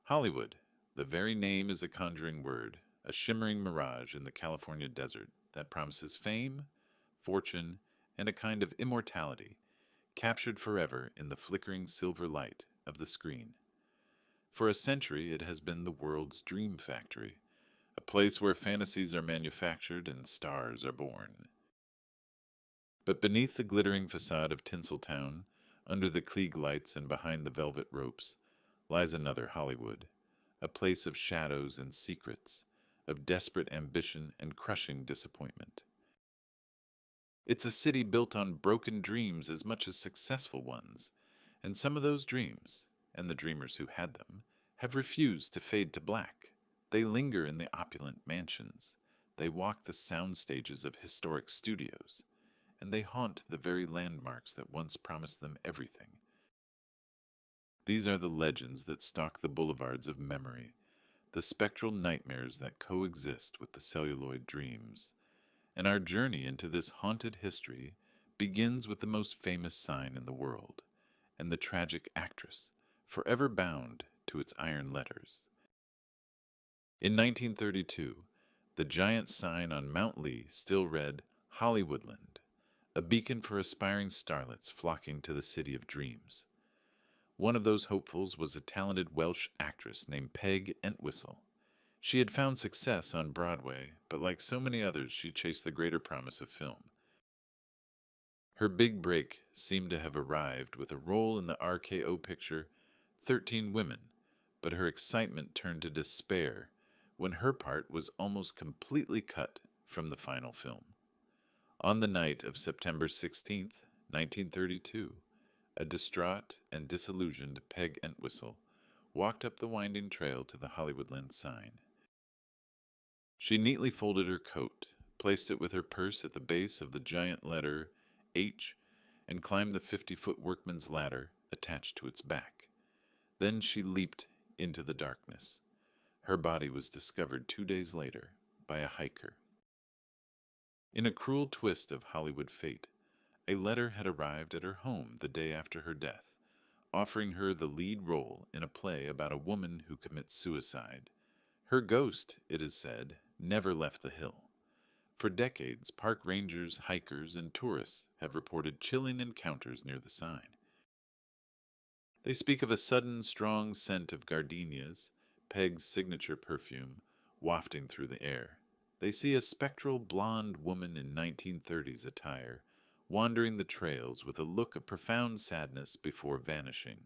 Hollywood. The very name is a conjuring word, a shimmering mirage in the California desert that promises fame, fortune, and a kind of immortality, captured forever in the flickering silver light of the screen. For a century, it has been the world's dream factory, a place where fantasies are manufactured and stars are born. But beneath the glittering facade of Tinseltown, under the Klieg lights and behind the velvet ropes, lies another Hollywood, a place of shadows and secrets, of desperate ambition and crushing disappointment. It's a city built on broken dreams as much as successful ones, and some of those dreams, and the dreamers who had them, have refused to fade to black. They linger in the opulent mansions, they walk the sound stages of historic studios, and they haunt the very landmarks that once promised them everything. These are the legends that stalk the boulevards of memory, the spectral nightmares that coexist with the celluloid dreams. And our journey into this haunted history begins with the most famous sign in the world, and the tragic actress, forever bound to its iron letters. In 1932, the giant sign on Mount Lee still read Hollywoodland, a beacon for aspiring starlets flocking to the city of dreams. One of those hopefuls was a talented Welsh actress named Peg Entwistle. She had found success on Broadway, but like so many others, she chased the greater promise of film. Her big break seemed to have arrived with a role in the RKO picture 13 Women, but her excitement turned to despair when her part was almost completely cut from the final film. On the night of September 16th, 1932, a distraught and disillusioned Peg Entwistle walked up the winding trail to the Hollywoodland sign. She neatly folded her coat, placed it with her purse at the base of the giant letter H, and climbed the 50-foot workman's ladder attached to its back. Then she leaped into the darkness. Her body was discovered 2 days later by a hiker. In a cruel twist of Hollywood fate, a letter had arrived at her home the day after her death, offering her the lead role in a play about a woman who commits suicide. Her ghost, it is said, never left the hill. For decades, park rangers, hikers, and tourists have reported chilling encounters near the sign. They speak of a sudden, strong scent of gardenias, Peg's signature perfume, wafting through the air. They see a spectral blonde woman in 1930s attire, wandering the trails with a look of profound sadness before vanishing.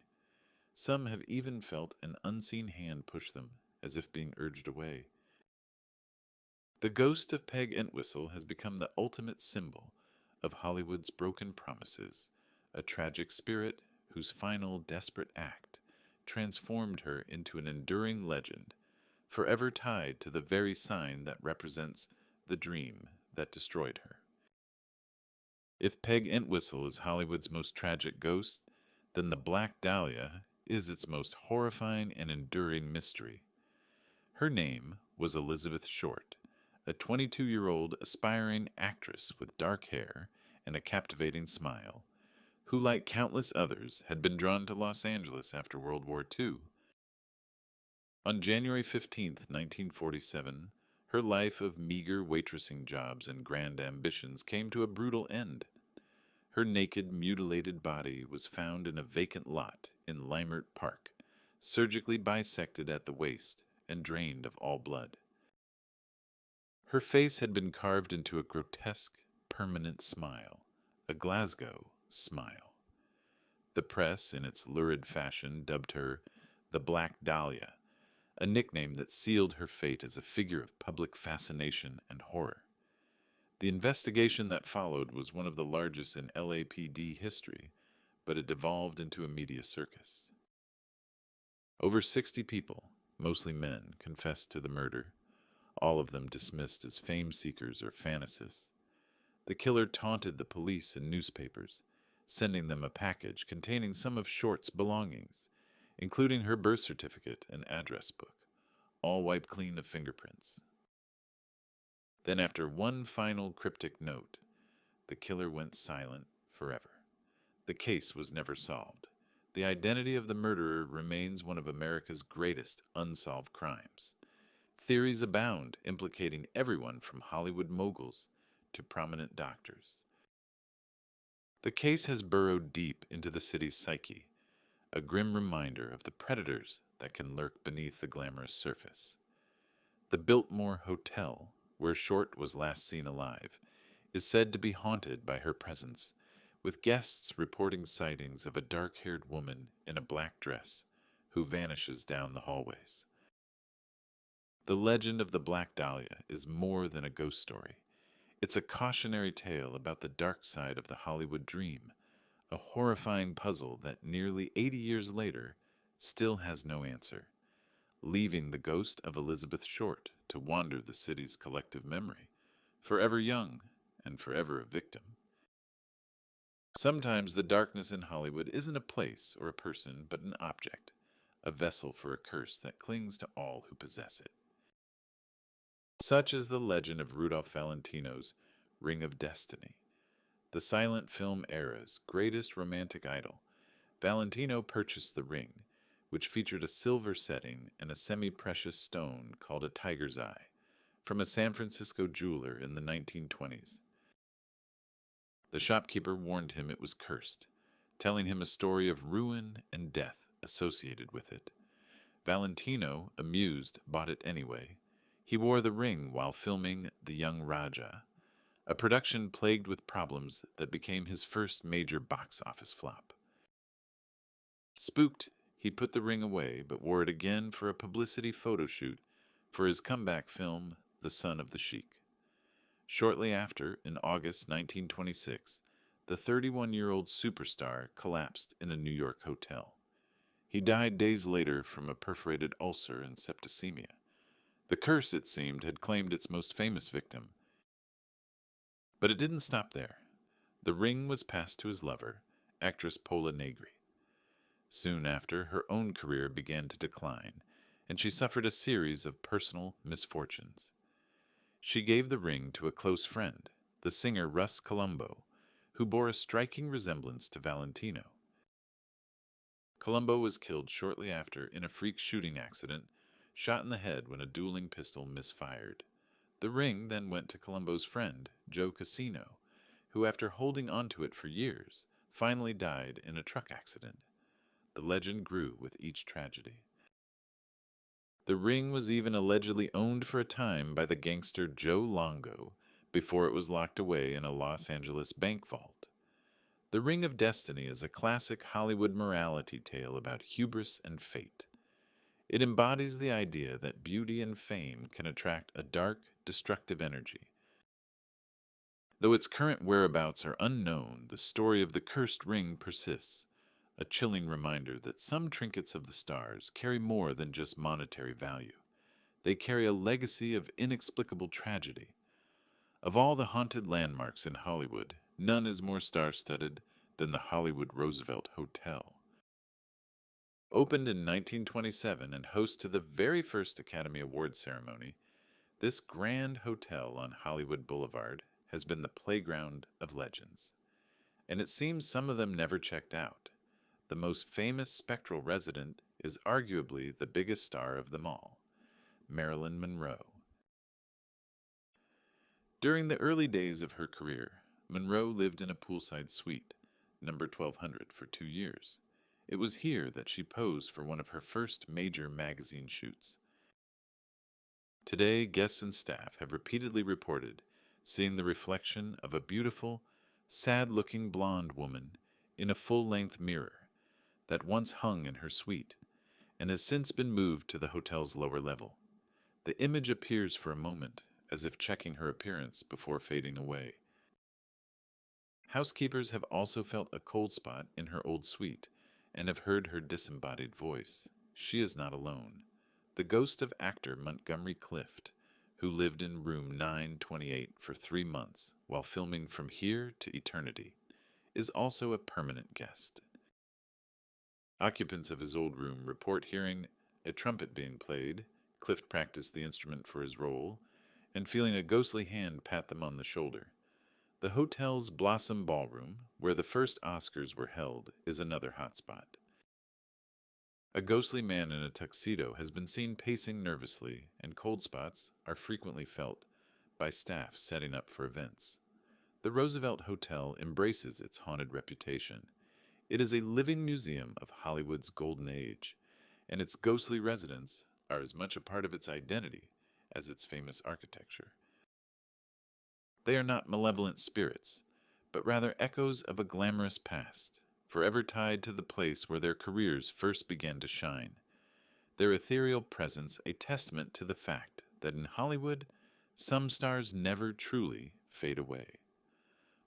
Some have even felt an unseen hand push them, as if being urged away. The ghost of Peg Entwistle has become the ultimate symbol of Hollywood's broken promises, a tragic spirit whose final desperate act transformed her into an enduring legend, forever tied to the very sign that represents the dream that destroyed her. If Peg Entwistle is Hollywood's most tragic ghost, then the Black Dahlia is its most horrifying and enduring mystery. Her name was Elizabeth Short, a 22-year-old aspiring actress with dark hair and a captivating smile, who, like countless others, had been drawn to Los Angeles after World War II. On January 15th, 1947, her life of meager waitressing jobs and grand ambitions came to a brutal end. Her naked, mutilated body was found in a vacant lot in Limert Park, surgically bisected at the waist and drained of all blood. Her face had been carved into a grotesque, permanent smile, a Glasgow smile. The press, in its lurid fashion, dubbed her the Black Dahlia, a nickname that sealed her fate as a figure of public fascination and horror. The investigation that followed was one of the largest in LAPD history, but it devolved into a media circus. Over 60 people, mostly men, confessed to the murder, all of them dismissed as fame-seekers or fantasists. The killer taunted the police and newspapers, sending them a package containing some of Short's belongings, including her birth certificate and address book, all wiped clean of fingerprints. Then, after one final cryptic note, the killer went silent forever. The case was never solved. the identity of the murderer remains one of America's greatest unsolved crimes. Theories abound implicating everyone from Hollywood moguls to prominent doctors. The case has burrowed deep into the city's psyche, a grim reminder of the predators that can lurk beneath the glamorous surface. The Biltmore Hotel, where Short was last seen alive, is said to be haunted by her presence, with guests reporting sightings of a dark-haired woman in a black dress who vanishes down the hallways. The legend of the Black Dahlia is more than a ghost story. It's a cautionary tale about the dark side of the Hollywood dream, a horrifying puzzle that nearly 80 years later still has no answer, leaving the ghost of Elizabeth Short to wander the city's collective memory, forever young and forever a victim. Sometimes the darkness in Hollywood isn't a place or a person, but an object, a vessel for a curse that clings to all who possess it. Such is the legend of Rudolph Valentino's Ring of Destiny, the silent film era's greatest romantic idol. Valentino purchased the ring, which featured a silver setting and a semi-precious stone called a tiger's eye, from a San Francisco jeweler in the 1920s. The shopkeeper warned him it was cursed, telling him a story of ruin and death associated with it. Valentino, amused, bought it anyway. He wore the ring while filming The Young Raja, a production plagued with problems that became his first major box office flop. Spooked, he put the ring away but wore it again for a publicity photo shoot for his comeback film, The Son of the Sheik. Shortly after, in August 1926, the 31-year-old superstar collapsed in a New York hotel. He died days later from a perforated ulcer and septicemia. The curse, it seemed, had claimed its most famous victim. But it didn't stop there. The ring was passed to his lover, actress Pola Negri. Soon after, her own career began to decline, and she suffered a series of personal misfortunes. She gave the ring to a close friend, the singer Russ Columbo, who bore a striking resemblance to Valentino. Columbo was killed shortly after in a freak shooting accident, shot in the head when a dueling pistol misfired. The ring then went to Columbo's friend, Joe Casino, who, after holding onto it for years, finally died in a truck accident. The legend grew with each tragedy. The ring was even allegedly owned for a time by the gangster Joe Longo before it was locked away in a Los Angeles bank vault. The Ring of Destiny is a classic Hollywood morality tale about hubris and fate. It embodies the idea that beauty and fame can attract a dark, destructive energy. Though its current whereabouts are unknown, the story of the cursed ring persists, a chilling reminder that some trinkets of the stars carry more than just monetary value. They carry a legacy of inexplicable tragedy. Of all the haunted landmarks in Hollywood, none is more star-studded than the Hollywood Roosevelt Hotel. Opened in 1927 and host to the very first Academy Award ceremony, this grand hotel on Hollywood Boulevard has been the playground of legends. And it seems some of them never checked out. The most famous spectral resident is arguably the biggest star of them all, Marilyn Monroe. During the early days of her career, Monroe lived in a poolside suite, number 1200, for 2 years. It was here that she posed for one of her first major magazine shoots. Today, guests and staff have repeatedly reported seeing the reflection of a beautiful, sad-looking blonde woman in a full-length mirror that once hung in her suite and has since been moved to the hotel's lower level. The image appears for a moment, as if checking her appearance before fading away. Housekeepers have also felt a cold spot in her old suite and have heard her disembodied voice. She is not alone. The ghost of actor Montgomery Clift, who lived in room 928 for 3 months while filming From Here to Eternity, is also a permanent guest. Occupants of his old room report hearing a trumpet being played. Clift practiced the instrument for his role, and feeling a ghostly hand pat them on the shoulder. The hotel's Blossom Ballroom, where the first Oscars were held, is another hotspot. A ghostly man in a tuxedo has been seen pacing nervously, and cold spots are frequently felt by staff setting up for events. The Roosevelt Hotel embraces its haunted reputation. It is a living museum of Hollywood's golden age, and its ghostly residents are as much a part of its identity as its famous architecture. They are not malevolent spirits, but rather echoes of a glamorous past, forever tied to the place where their careers first began to shine. Their ethereal presence a testament to the fact that in Hollywood, some stars never truly fade away.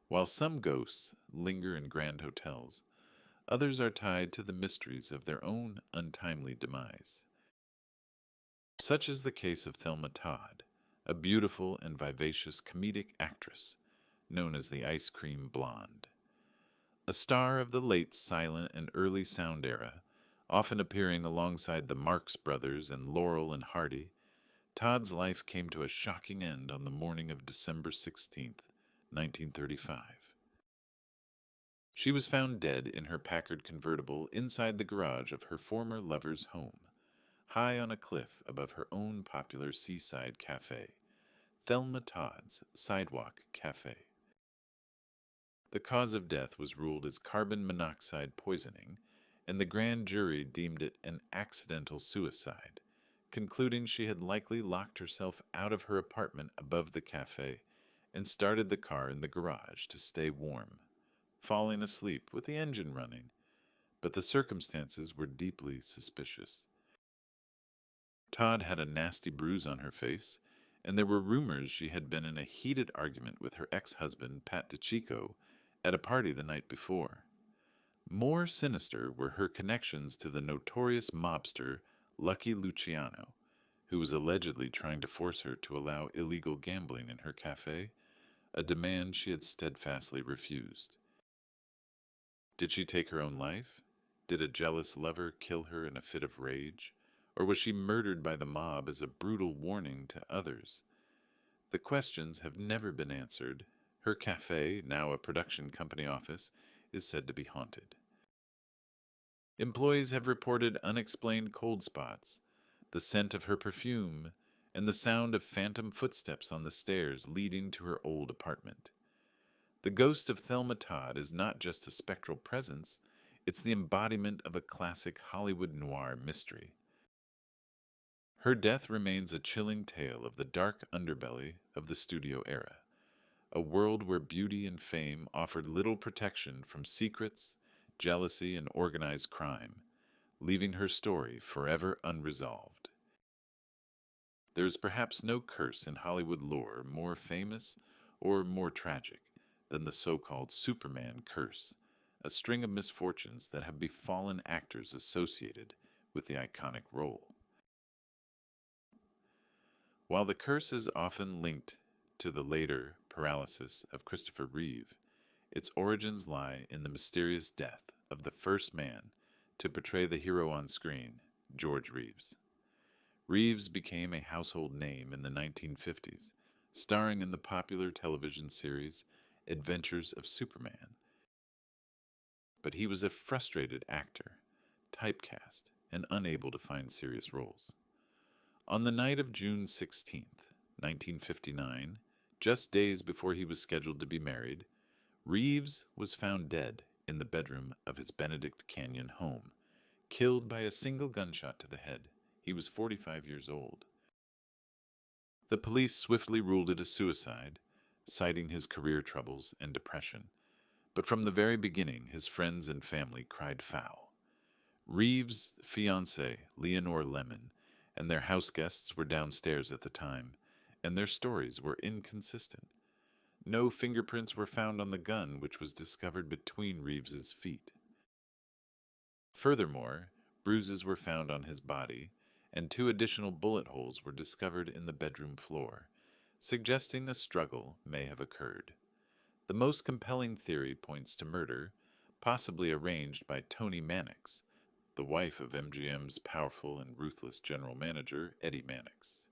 While some ghosts linger in grand hotels, others are tied to the mysteries of their own untimely demise. Such is the case of Thelma Todd, a beautiful and vivacious comedic actress known as the Ice Cream Blonde. A star of the late silent and early sound era, often appearing alongside the Marx Brothers and Laurel and Hardy, Todd's life came to a shocking end on the morning of December 16th, 1935. She was found dead in her Packard convertible inside the garage of her former lover's home, high on a cliff above her own popular seaside cafe, Thelma Todd's Sidewalk Cafe. The cause of death was ruled as carbon monoxide poisoning, and the grand jury deemed it an accidental suicide, concluding she had likely locked herself out of her apartment above the cafe and started the car in the garage to stay warm, falling asleep with the engine running. But the circumstances were deeply suspicious. Todd had a nasty bruise on her face, and there were rumors she had been in a heated argument with her ex-husband, Pat DiCicco, at a party the night before. More sinister were her connections to the notorious mobster Lucky Luciano, who was allegedly trying to force her to allow illegal gambling in her cafe, a demand she had steadfastly refused. Did she take her own life? Did a jealous lover kill her in a fit of rage? Or was she murdered by the mob as a brutal warning to others? The questions have never been answered. Her cafe, now a production company office, is said to be haunted. Employees have reported unexplained cold spots, the scent of her perfume, and the sound of phantom footsteps on the stairs leading to her old apartment. The ghost of Thelma Todd is not just a spectral presence, it's the embodiment of a classic Hollywood noir mystery. Her death remains a chilling tale of the dark underbelly of the studio era, a world where beauty and fame offered little protection from secrets, jealousy, and organized crime, leaving her story forever unresolved. There is perhaps no curse in Hollywood lore more famous or more tragic than the so-called Superman curse, a string of misfortunes that have befallen actors associated with the iconic role. While the curse is often linked to the later paralysis of Christopher Reeve, its origins lie in the mysterious death of the first man to portray the hero on screen, George Reeves. Reeves became a household name in the 1950s, starring in the popular television series Adventures of Superman. But he was a frustrated actor, typecast, and unable to find serious roles. On the night of June 16th, 1959, just days before he was scheduled to be married, Reeves was found dead in the bedroom of his Benedict Canyon home, killed by a single gunshot to the head. He was 45 years old. The police swiftly ruled it a suicide, citing his career troubles and depression. But from the very beginning, his friends and family cried foul. Reeves' fiancée, Leonore Lemon, and their house guests were downstairs at the time, and their stories were inconsistent. No fingerprints were found on the gun, which was discovered between Reeves's feet. Furthermore, bruises were found on his body, and 2 additional bullet holes were discovered in the bedroom floor, suggesting a struggle may have occurred. The most compelling theory points to murder, possibly arranged by Toni Mannix, the wife of MGM's powerful and ruthless general manager, Eddie Mannix.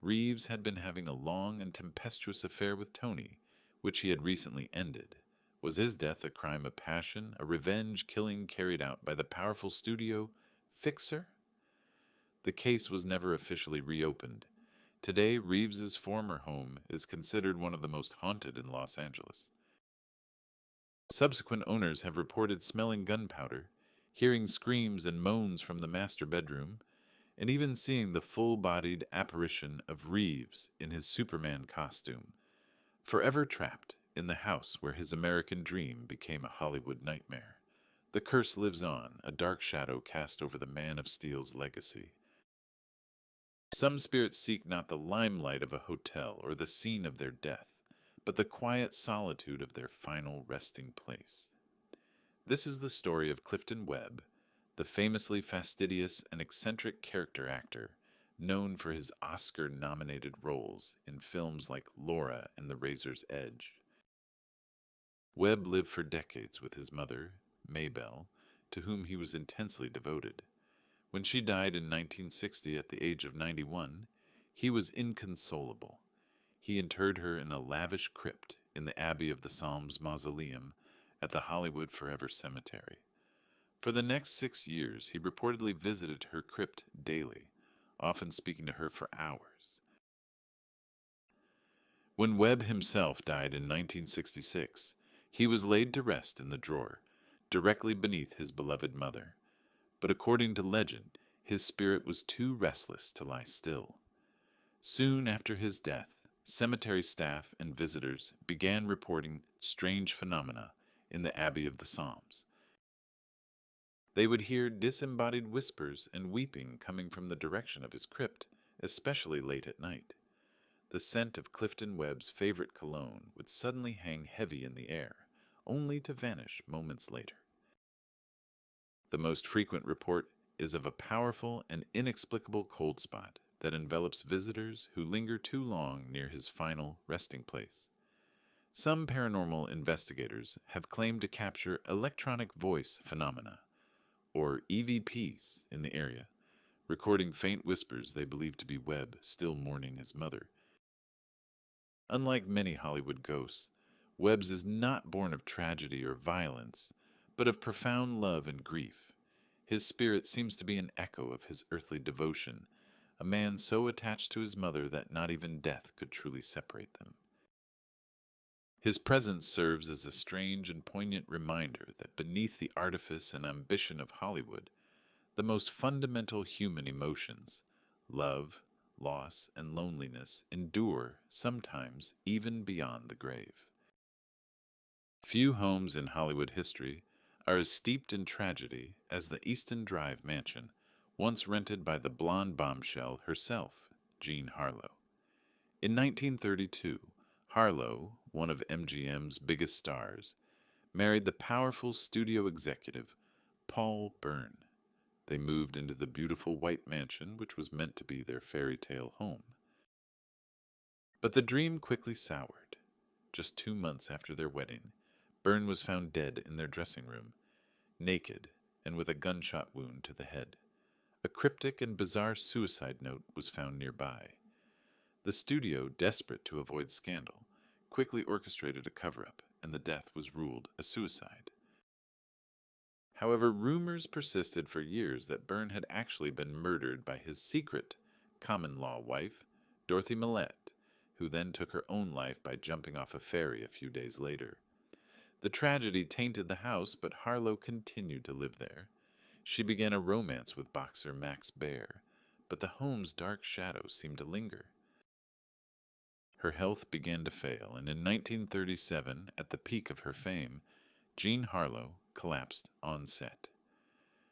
Reeves had been having a long and tempestuous affair with Toni, which he had recently ended, Was his death a crime of passion, a revenge killing carried out by the powerful studio fixer? The case was never officially reopened. Today, Reeves's former home is considered one of the most haunted in Los Angeles. Subsequent owners have reported smelling gunpowder, hearing screams and moans from the master bedroom, and even seeing the full-bodied apparition of Reeves in his Superman costume, forever trapped in the house where his American dream became a Hollywood nightmare. The curse lives on, a dark shadow cast over the Man of Steel's legacy. Some spirits seek not the limelight of a hotel or the scene of their death, but the quiet solitude of their final resting place. This is the story of Clifton Webb, the famously fastidious and eccentric character actor, known for his Oscar-nominated roles in films like Laura and The Razor's Edge. Webb lived for decades with his mother, Maybelle, to whom he was intensely devoted. When she died in 1960 at the age of 91, he was inconsolable. He interred her in a lavish crypt in the Abbey of the Psalms Mausoleum at the Hollywood Forever Cemetery. For the next 6 years, he reportedly visited her crypt daily, often speaking to her for hours. When Webb himself died in 1966, he was laid to rest in the drawer, directly beneath his beloved mother. But according to legend, his spirit was too restless to lie still. Soon after his death, cemetery staff and visitors began reporting strange phenomena in the Abbey of the Psalms. They would hear disembodied whispers and weeping coming from the direction of his crypt, especially late at night. The scent of Clifton Webb's favorite cologne would suddenly hang heavy in the air, only to vanish moments later. The most frequent report is of a powerful and inexplicable cold spot that envelops visitors who linger too long near his final resting place. Some paranormal investigators have claimed to capture electronic voice phenomena, or EVPs, in the area, recording faint whispers they believe to be Webb still mourning his mother. Unlike many Hollywood ghosts, Webb's is not born of tragedy or violence, but of profound love and grief. His spirit seems to be an echo of his earthly devotion, a man so attached to his mother that not even death could truly separate them. His presence serves as a strange and poignant reminder that beneath the artifice and ambition of Hollywood, the most fundamental human emotions, love, loss, and loneliness, endure, sometimes even beyond the grave. Few homes in Hollywood history are as steeped in tragedy as the Easton Drive mansion, once rented by the blonde bombshell herself, Jean Harlow. In 1932, Harlow, one of MGM's biggest stars, married the powerful studio executive Paul Byrne. They moved into the beautiful white mansion which was meant to be their fairy tale home. But the dream quickly soured. Just 2 months after their wedding, Byrne was found dead in their dressing room, naked and with a gunshot wound to the head. A cryptic and bizarre suicide note was found nearby. The studio, desperate to avoid scandal, quickly orchestrated a cover-up, and the death was ruled a suicide. However, rumors persisted for years that Byrne had actually been murdered by his secret common-law wife, Dorothy Millette, who then took her own life by jumping off a ferry a few days later. The tragedy tainted the house, but Harlow continued to live there. She began a romance with boxer Max Baer, but the home's dark shadows seemed to linger. Her health began to fail, and in 1937, at the peak of her fame, Jean Harlow collapsed on set.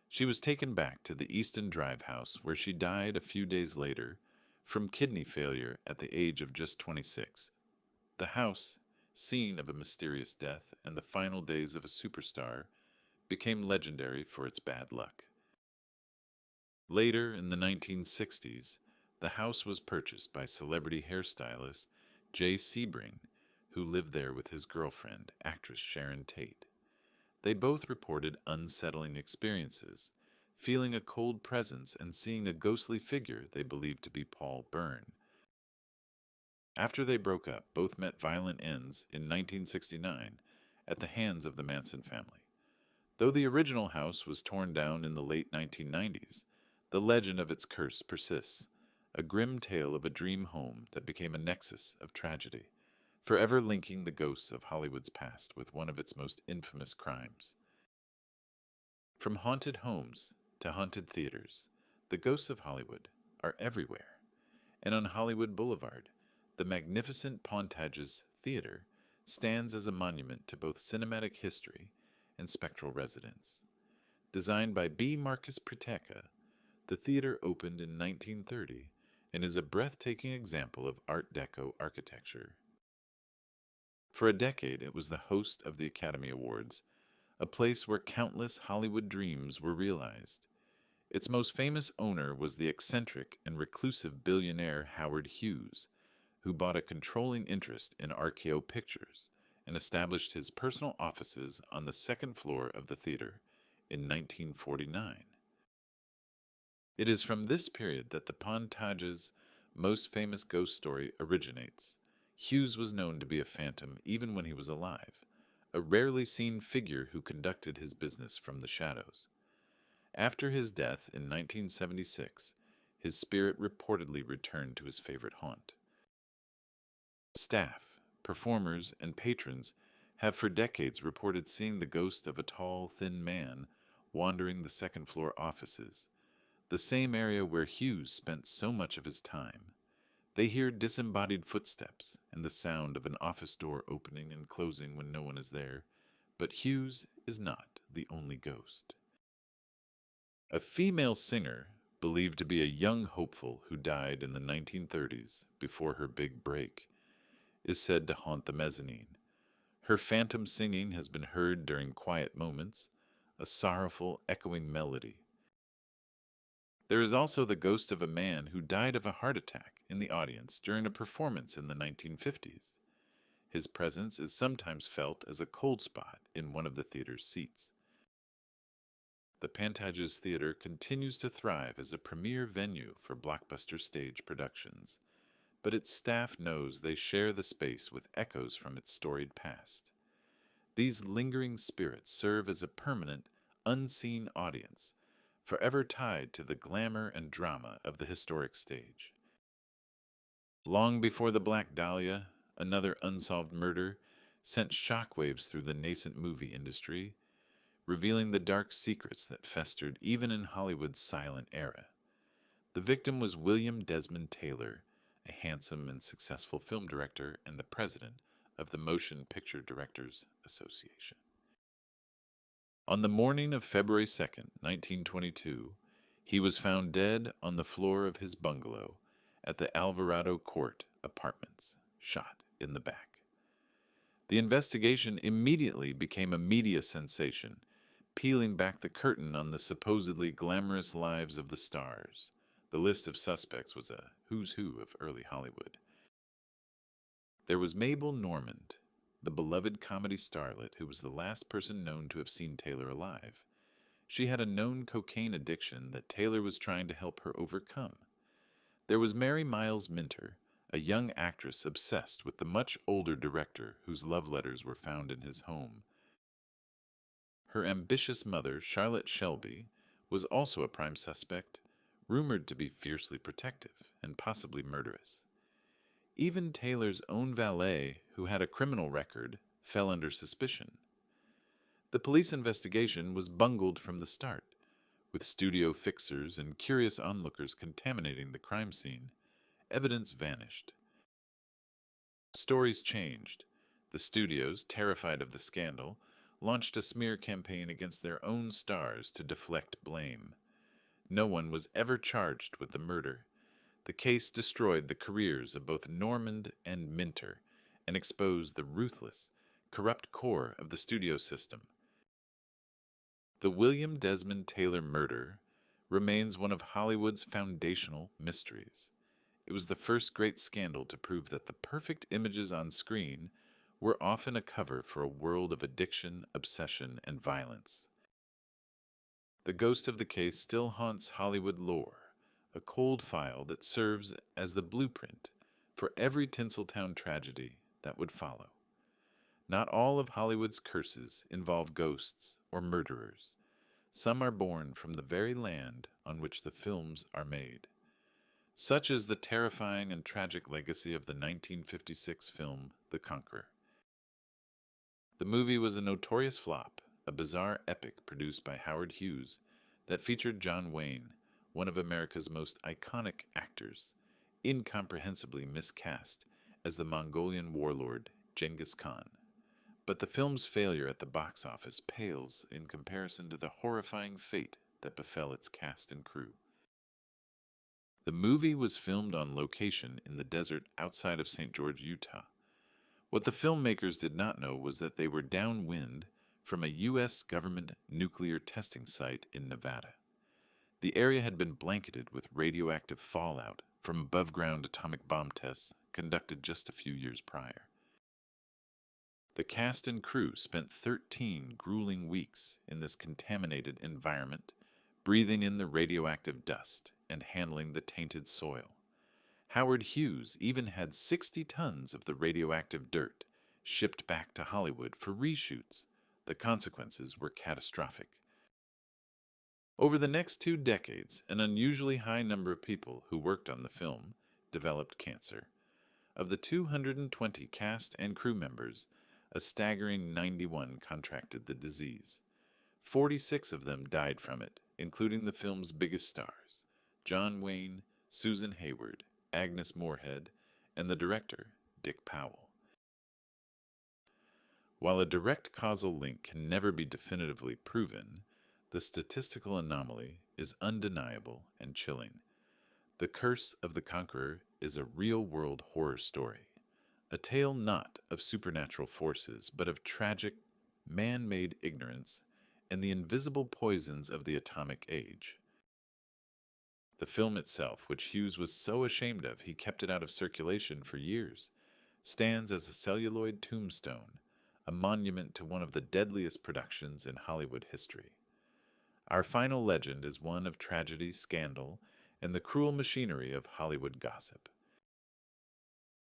She was taken back to the Easton Drive house, where she died a few days later from kidney failure at the age of just 26. The house, scene of a mysterious death and the final days of a superstar, became legendary for its bad luck. Later, in the 1960s, the house was purchased by celebrity hairstylist Jay Sebring, who lived there with his girlfriend, actress Sharon Tate. They both reported unsettling experiences, feeling a cold presence and seeing a ghostly figure they believed to be Paul Byrne. After they broke up, both met violent ends in 1969 at the hands of the Manson family. Though the original house was torn down in the late 1990s, the legend of its curse persists, a grim tale of a dream home that became a nexus of tragedy, forever linking the ghosts of Hollywood's past with one of its most infamous crimes. From haunted homes to haunted theaters, the ghosts of Hollywood are everywhere. And on Hollywood Boulevard, the magnificent Pontage's Theater stands as a monument to both cinematic history and spectral residence. Designed by B. Marcus Priteca, the theater opened in 1930 and is a breathtaking example of Art Deco architecture. For a decade, it was the host of the Academy Awards, a place where countless Hollywood dreams were realized. Its most famous owner was the eccentric and reclusive billionaire Howard Hughes, who bought a controlling interest in RKO Pictures and established his personal offices on the second floor of the theater in 1949. It is from this period that the Pontage's most famous ghost story originates. Hughes was known to be a phantom even when he was alive, a rarely seen figure who conducted his business from the shadows. After his death in 1976, his spirit reportedly returned to his favorite haunt. Staff, performers, and patrons have for decades reported seeing the ghost of a tall, thin man wandering the second floor offices, the same area where Hughes spent so much of his time. They hear disembodied footsteps and the sound of an office door opening and closing when no one is there, but Hughes is not the only ghost. A female singer, believed to be a young hopeful who died in the 1930s before her big break, is said to haunt the mezzanine. Her phantom singing has been heard during quiet moments, a sorrowful, echoing melody. There is also the ghost of a man who died of a heart attack in the audience during a performance in the 1950s. His presence is sometimes felt as a cold spot in one of the theater's seats. The Pantages Theater continues to thrive as a premier venue for blockbuster stage productions, but its staff knows they share the space with echoes from its storied past. These lingering spirits serve as a permanent, unseen audience, forever tied to the glamour and drama of the historic stage. Long before the Black Dahlia, another unsolved murder sent shockwaves through the nascent movie industry, revealing the dark secrets that festered even in Hollywood's silent era. The victim was William Desmond Taylor, a handsome and successful film director and the president of the Motion Picture Directors Association. On the morning of February 2nd, 1922, he was found dead on the floor of his bungalow at the Alvarado Court Apartments, shot in the back. The investigation immediately became a media sensation, peeling back the curtain on the supposedly glamorous lives of the stars. The list of suspects was a who's who of early Hollywood. There was Mabel Normand, the beloved comedy starlet who was the last person known to have seen Taylor alive. She had a known cocaine addiction that Taylor was trying to help her overcome. There was Mary Miles Minter, a young actress obsessed with the much older director whose love letters were found in his home. Her ambitious mother, Charlotte Shelby, was also a prime suspect, rumored to be fiercely protective and possibly murderous. Even Taylor's own valet, who had a criminal record, fell under suspicion. The police investigation was bungled from the start, with studio fixers and curious onlookers contaminating the crime scene. Evidence vanished. Stories changed. The studios, terrified of the scandal, launched a smear campaign against their own stars to deflect blame. No one was ever charged with the murder. The case destroyed the careers of both Normand and Minter and exposed the ruthless, corrupt core of the studio system. The William Desmond Taylor murder remains one of Hollywood's foundational mysteries. It was the first great scandal to prove that the perfect images on screen were often a cover for a world of addiction, obsession, and violence. The ghost of the case still haunts Hollywood lore, a cold file that serves as the blueprint for every Tinseltown tragedy that would follow. Not all of Hollywood's curses involve ghosts or murderers. Some are born from the very land on which the films are made. Such is the terrifying and tragic legacy of the 1956 film The Conqueror. The movie was a notorious flop, a bizarre epic produced by Howard Hughes that featured John Wayne, one of America's most iconic actors, incomprehensibly miscast as the Mongolian warlord Genghis Khan. But the film's failure at the box office pales in comparison to the horrifying fate that befell its cast and crew. The movie was filmed on location in the desert outside of St. George, Utah. What the filmmakers did not know was that they were downwind from a U.S. government nuclear testing site in Nevada. The area had been blanketed with radioactive fallout from above-ground atomic bomb tests conducted just a few years prior. The cast and crew spent 13 grueling weeks in this contaminated environment, breathing in the radioactive dust and handling the tainted soil. Howard Hughes even had 60 tons of the radioactive dirt shipped back to Hollywood for reshoots. The consequences were catastrophic. Over the next 2 decades, an unusually high number of people who worked on the film developed cancer. Of the 220 cast and crew members, a staggering 91 contracted the disease. 46 of them died from it, including the film's biggest stars, John Wayne, Susan Hayward, Agnes Moorehead, and the director, Dick Powell. While a direct causal link can never be definitively proven, the statistical anomaly is undeniable and chilling. The Curse of the Conqueror is a real-world horror story, a tale not of supernatural forces, but of tragic, man-made ignorance and the invisible poisons of the atomic age. The film itself, which Hughes was so ashamed of he kept it out of circulation for years, stands as a celluloid tombstone, a monument to one of the deadliest productions in Hollywood history. Our final legend is one of tragedy, scandal, and the cruel machinery of Hollywood gossip.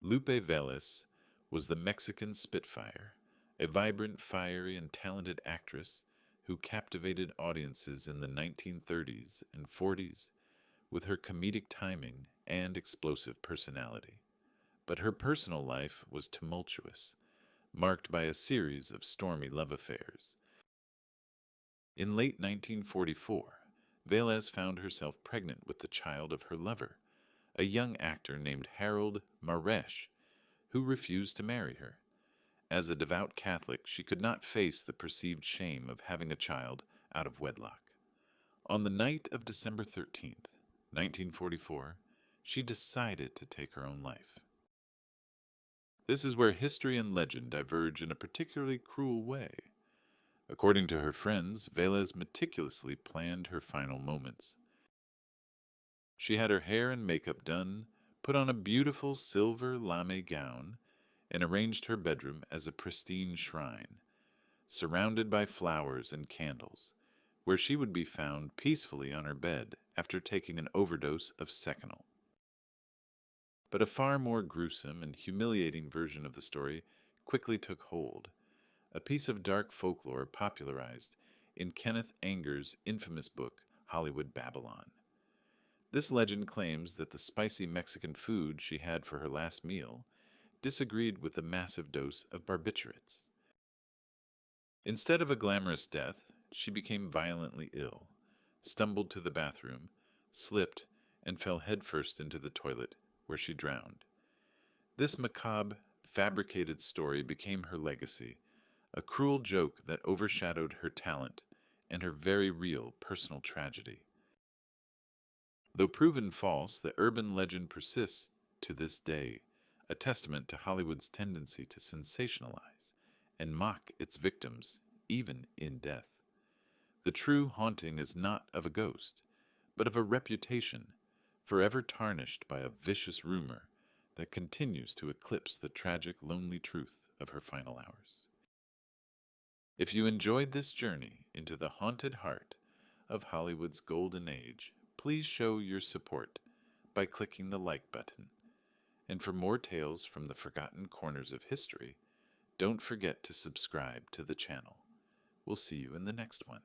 Lupe Vélez was the Mexican Spitfire, a vibrant, fiery, and talented actress who captivated audiences in the 1930s and 40s with her comedic timing and explosive personality. But her personal life was tumultuous, marked by a series of stormy love affairs. In late 1944, Vélez found herself pregnant with the child of her lover, a young actor named Harold Maresh, who refused to marry her. As a devout Catholic, she could not face the perceived shame of having a child out of wedlock. On the night of December 13th, 1944, she decided to take her own life. This is where history and legend diverge in a particularly cruel way. According to her friends, Vélez meticulously planned her final moments. She had her hair and makeup done, put on a beautiful silver lame gown, and arranged her bedroom as a pristine shrine, surrounded by flowers and candles, where she would be found peacefully on her bed after taking an overdose of Seconal. But a far more gruesome and humiliating version of the story quickly took hold, a piece of dark folklore popularized in Kenneth Anger's infamous book, Hollywood Babylon. This legend claims that the spicy Mexican food she had for her last meal disagreed with the massive dose of barbiturates. Instead of a glamorous death, she became violently ill, stumbled to the bathroom, slipped, and fell headfirst into the toilet, where she drowned. This macabre, fabricated story became her legacy, a cruel joke that overshadowed her talent and her very real personal tragedy. Though proven false, the urban legend persists to this day, a testament to Hollywood's tendency to sensationalize and mock its victims, even in death. The true haunting is not of a ghost, but of a reputation, forever tarnished by a vicious rumor that continues to eclipse the tragic, lonely truth of her final hours. If you enjoyed this journey into the haunted heart of Hollywood's golden age, please show your support by clicking the like button. And for more tales from the forgotten corners of history, Don't forget to subscribe to the channel. We'll see you in the next one.